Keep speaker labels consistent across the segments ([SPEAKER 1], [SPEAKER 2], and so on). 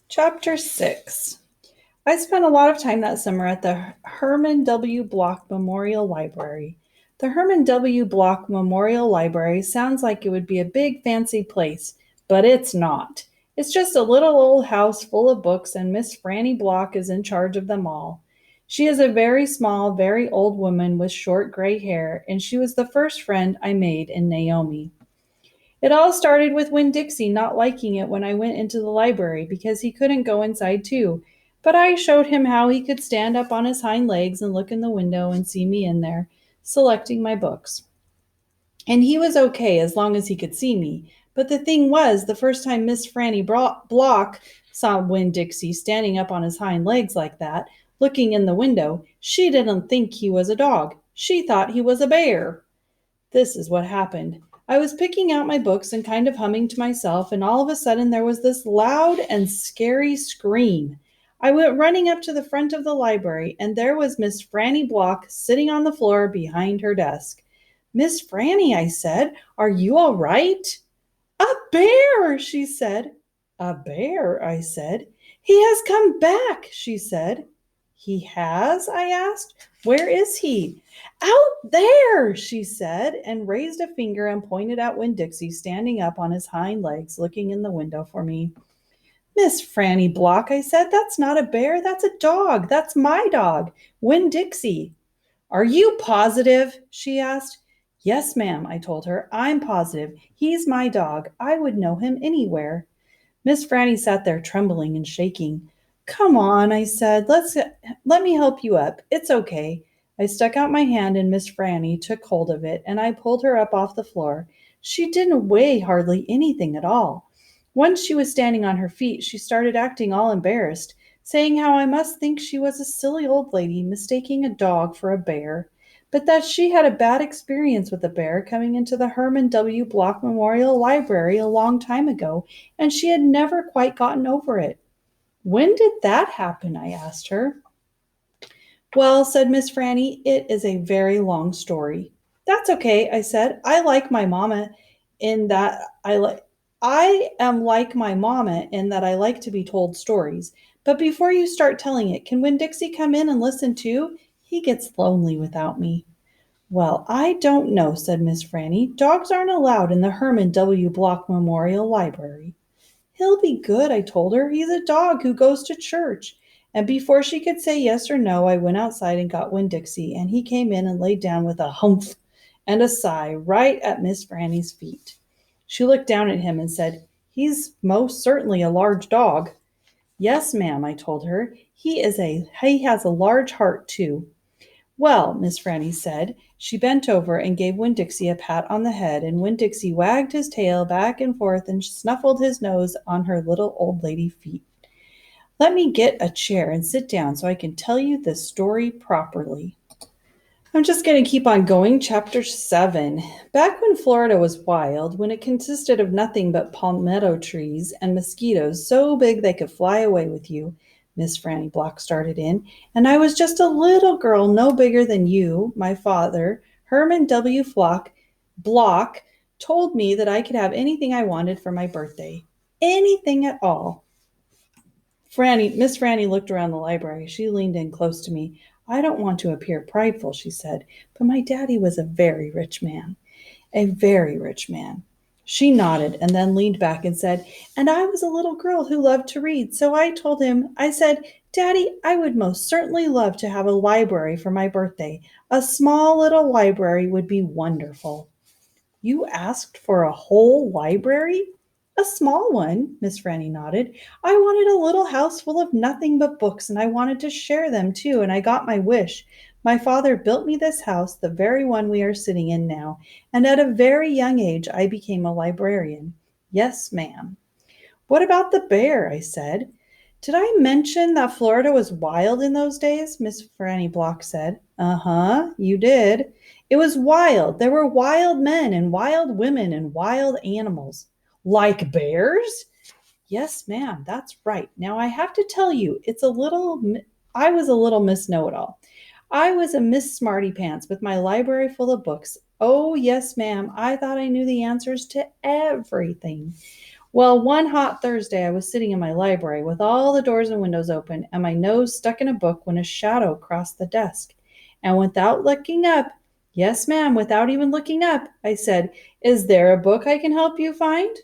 [SPEAKER 1] Chapter 6. I spent a lot of time that summer at the Herman W. Block Memorial Library. The Herman W. Block Memorial Library sounds like it would be a big fancy place, but it's not. It's just a little old house full of books, and Miss Franny Block is in charge of them all. She is a very small, very old woman with short gray hair, and she was the first friend I made in Naomi. It all started with Winn-Dixie not liking it when I went into the library because he couldn't go inside too. But I showed him how he could stand up on his hind legs and look in the window and see me in there, selecting my books. And he was okay as long as he could see me. But the thing was, the first time Miss Franny Block saw Winn-Dixie standing up on his hind legs like that, looking in the window, she didn't think he was a dog. She thought he was a bear. This is what happened. I was picking out my books and kind of humming to myself, and all of a sudden there was this loud and scary scream. I went running up to the front of the library, and there was Miss Franny Block sitting on the floor behind her desk. Miss Franny, I said, are you all right? A bear, she said. A bear, I said. He has come back, she said. He has? I asked. Where is he? Out there, she said, and raised a finger and pointed at Winn-Dixie standing up on his hind legs, looking in the window for me. Miss Franny Block, I said, that's not a bear, that's a dog. That's my dog, Winn-Dixie. Are you positive? She asked. Yes, ma'am, I told her. I'm positive. He's my dog. I would know him anywhere. Miss Franny sat there trembling and shaking. Come on, I said. Let me help you up. It's okay. I stuck out my hand and Miss Franny took hold of it and I pulled her up off the floor. She didn't weigh hardly anything at all. Once she was standing on her feet, she started acting all embarrassed, saying how I must think she was a silly old lady mistaking a dog for a bear, but that she had a bad experience with a bear coming into the Herman W. Block Memorial Library a long time ago, and she had never quite gotten over it. When did that happen? I asked her. Well, said Miss Franny, it is a very long story. That's okay, I said. I am like my mama in that I like to be told stories. But before you start telling it, can Winn-Dixie come in and listen too? He gets lonely without me. Well, I don't know, said Miss Franny. Dogs aren't allowed in the Herman W. Block Memorial Library. He'll be good, I told her. He's a dog who goes to church. And before she could say yes or no, I went outside and got Winn-Dixie, and he came in and laid down with a humph and a sigh right at Miss Franny's feet. She looked down at him and said, He's most certainly a large dog. Yes, ma'am, I told her. He has a large heart, too. Well, Miss Franny said. She bent over and gave Winn-Dixie a pat on the head, and Winn-Dixie wagged his tail back and forth and snuffled his nose on her little old lady feet. Let me get a chair and sit down so I can tell you the story properly. I'm just going to keep on going. Chapter 7. Back when Florida was wild, when it consisted of nothing but palmetto trees and mosquitoes so big they could fly away with you, Miss Franny Block started in, and I was just a little girl no bigger than you, my father, Herman W. Block, told me that I could have anything I wanted for my birthday. Anything at all. Miss Franny looked around the library. She leaned in close to me. I don't want to appear prideful, she said, but my daddy was a very rich man. A very rich man. She nodded and then leaned back and said, and I was a little girl who loved to read, so I said, Daddy, I would most certainly love to have a library for my birthday. A small little library would be wonderful. You asked for a whole library? A small one, Miss Franny nodded. I wanted a little house full of nothing but books, and I wanted to share them too, and I got my wish. My father built me this house, the very one we are sitting in now, and at a very young age I became a librarian. Yes, ma'am. What about the bear? I said. Did I mention that Florida was wild in those days? Miss Franny Block said. Uh-huh, you did. It was wild. There were wild men and wild women and wild animals. Like bears? Yes, ma'am, that's right. Now I have to tell you, I was a little Miss Know-it-all. I was a Miss Smarty Pants with my library full of books. Oh, yes, ma'am, I thought I knew the answers to everything. Well, one hot Thursday, I was sitting in my library with all the doors and windows open and my nose stuck in a book when a shadow crossed the desk. And without looking up, yes, ma'am, without even looking up, I said, "Is there a book I can help you find?"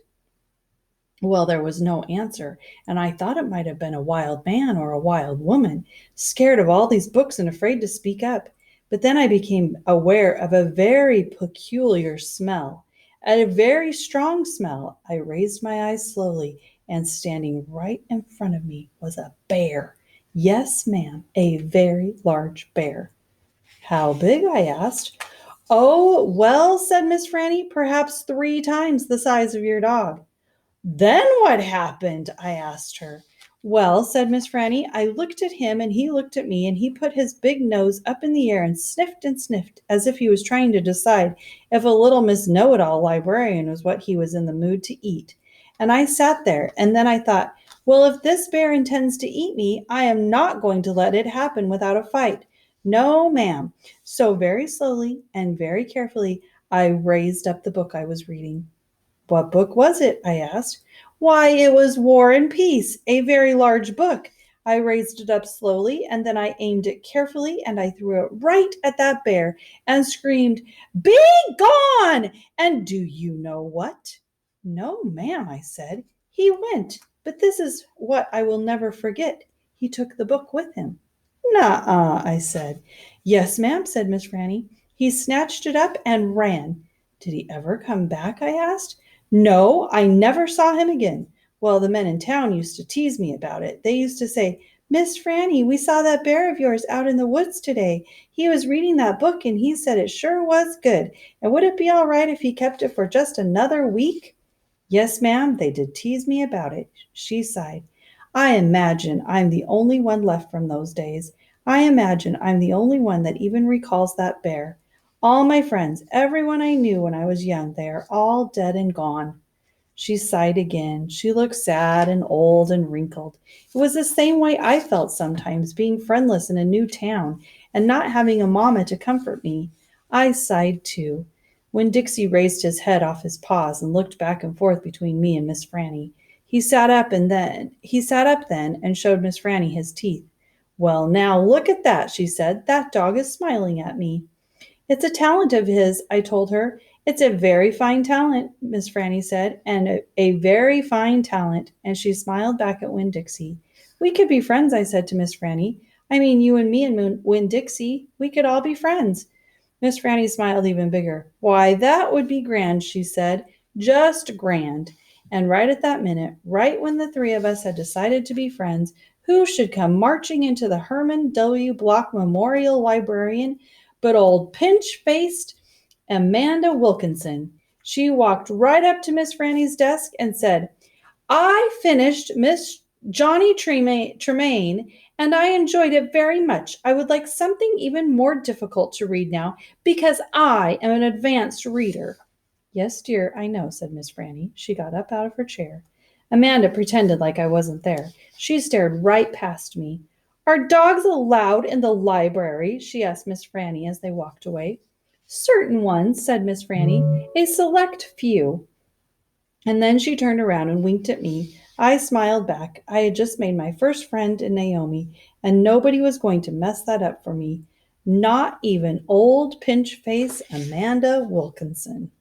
[SPEAKER 1] Well, there was no answer, and I thought it might have been a wild man or a wild woman, scared of all these books and afraid to speak up. But then I became aware of a very peculiar smell, a very strong smell. I raised my eyes slowly, and standing right in front of me was a bear. Yes, ma'am, a very large bear. How big? I asked. "Oh, well," said Miss Franny, "perhaps 3 times the size of your dog." "Then what happened?" I asked her. "Well," said Miss Franny, "I looked at him and he looked at me and he put his big nose up in the air and sniffed as if he was trying to decide if a little Miss Know-it-all librarian was what he was in the mood to eat. And I sat there and then I thought, well, if this bear intends to eat me, I am not going to let it happen without a fight. No, ma'am." So very slowly and very carefully, I raised up the book I was reading. "What book was it?" I asked. "Why, it was War and Peace, a very large book." I raised it up slowly and then I aimed it carefully and I threw it right at that bear and screamed, "Be gone!" And do you know what? "No, ma'am," I said. "He went, but this is what I will never forget. He took the book with him." "Nuh-uh," I said. "Yes, ma'am," said Miss Franny. "He snatched it up and ran." "Did he ever come back?" I asked. "No, I never saw him again. Well, the men in town used to tease me about it. They used to say, 'Miss Franny, we saw that bear of yours out in the woods today. He was reading that book and he said it sure was good. And would it be all right if he kept it for just another week?'" "Yes, ma'am, they did tease me about it." She sighed. "I imagine I'm the only one left from those days. I imagine I'm the only one that even recalls that bear. All my friends, everyone I knew when I was young, they are all dead and gone." She sighed again. She looked sad and old and wrinkled. It was the same way I felt sometimes, being friendless in a new town and not having a mamma to comfort me. I sighed too. Winn-Dixie raised his head off his paws and looked back and forth between me and Miss Franny. He sat up then and showed Miss Franny his teeth. "Well, now look at that," she said. "That dog is smiling at me." "It's a talent of his," I told her. "It's a very fine talent," Miss Franny said, "and a very fine talent." And she smiled back at Winn-Dixie. "We could be friends," I said to Miss Franny. "I mean, you and me and Winn-Dixie. We could all be friends." Miss Franny smiled even bigger. "Why, that would be grand," she said. "Just grand." And right at that minute, right when the 3 of us had decided to be friends, who should come marching into the Herman W. Block Memorial Librarian but old pinch-faced Amanda Wilkinson. She walked right up to Miss Franny's desk and said, "I finished Miss Johnny Tremaine, and I enjoyed it very much. I would like something even more difficult to read now, because I am an advanced reader." "Yes, dear, I know," said Miss Franny. She got up out of her chair. Amanda pretended like I wasn't there. She stared right past me. "Are dogs allowed in the library?" she asked Miss Franny as they walked away. "Certain ones," said Miss Franny. "A select few." And then she turned around and winked at me. I smiled back. I had just made my first friend in Naomi, and nobody was going to mess that up for me. Not even old pinch face Amanda Wilkinson.